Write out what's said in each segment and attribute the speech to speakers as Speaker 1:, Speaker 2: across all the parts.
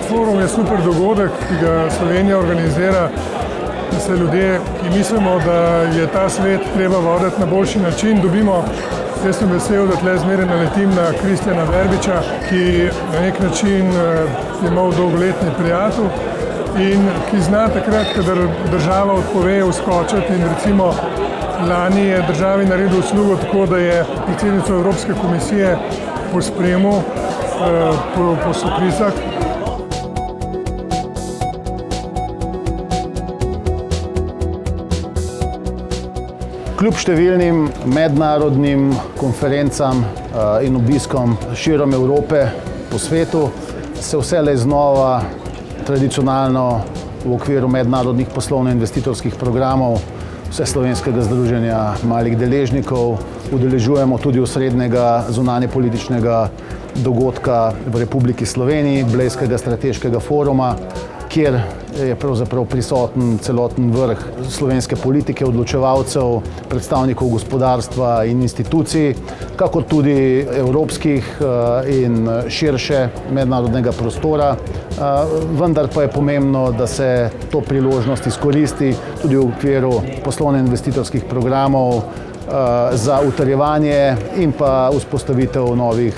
Speaker 1: Forum je super dogodek, ki ga Slovenija organizira, da se ljudje, ki mislimo, da je ta svet treba voditi na boljši način, dobimo. Jaz sem vesel, da tle zmeraj naletim na Kristjana Verbiča, ki na nek način je imel dolgoletni prijatelj in ki zna takrat, kadar država odpove, vskočiti in recimo lani je državi naredil uslugo tako, da je predsednico Evropske komisije pospremil po soklicah.
Speaker 2: Kljub številnim mednarodnim konferencam in obiskom širom Evrope po svetu se vselej znova tradicionalno v okviru mednarodnih poslovno-investitorskih programov Vseslovenskega združenja malih deležnikov udeležujemo tudi osrednjega zunanjepolitičnega dogodka v Republiki Sloveniji, Blejskega strateškega foruma, kjer je pravzaprav prisoten celoten vrh slovenske politike, odločevalcev, predstavnikov gospodarstva in institucij, kakor tudi evropskih in širše mednarodnega prostora. Vendar pa je pomembno, da se to priložnost izkoristi tudi v okviru poslovno-investitorskih programov za utrjevanje in pa vzpostavitev novih,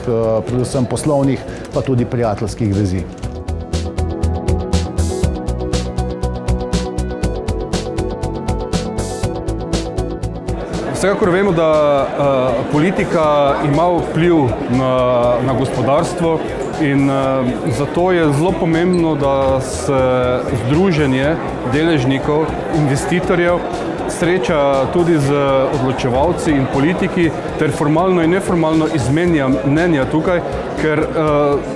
Speaker 2: predvsem poslovnih, pa tudi prijateljskih vezi.
Speaker 3: Vsekakor vemo, da politika ima vpliv na gospodarstvo in zato je zelo pomembno, da se združenje deležnikov, investitorjev sreča tudi z odločevalci in politiki ter formalno in neformalno izmenja mnenja tukaj, ker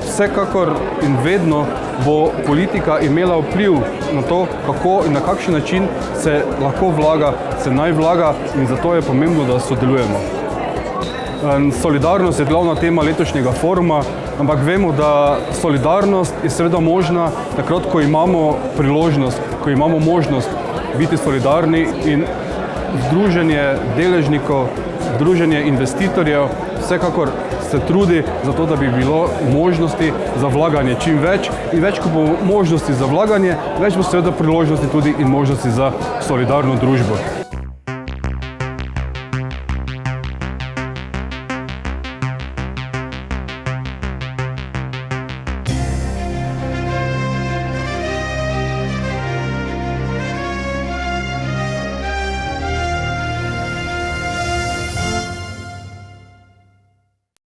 Speaker 3: vsekakor in vedno bo politika imela vpliv na to, kako in na kakšen način se lahko vlaga, se naj vlaga in zato je pomembno, da sodelujemo. Solidarnost je glavna tema letošnjega foruma, ampak vemo, da solidarnost je seveda možna takrat, ko imamo priložnost, ko imamo možnost biti solidarni in združenje deležnikov, združenje investitorjev vsekakor se trudi za to, da bi bilo možnosti za vlaganje čim več in več, ko bo možnosti za vlaganje, več bo seveda priložnosti tudi in možnosti za solidarno družbo.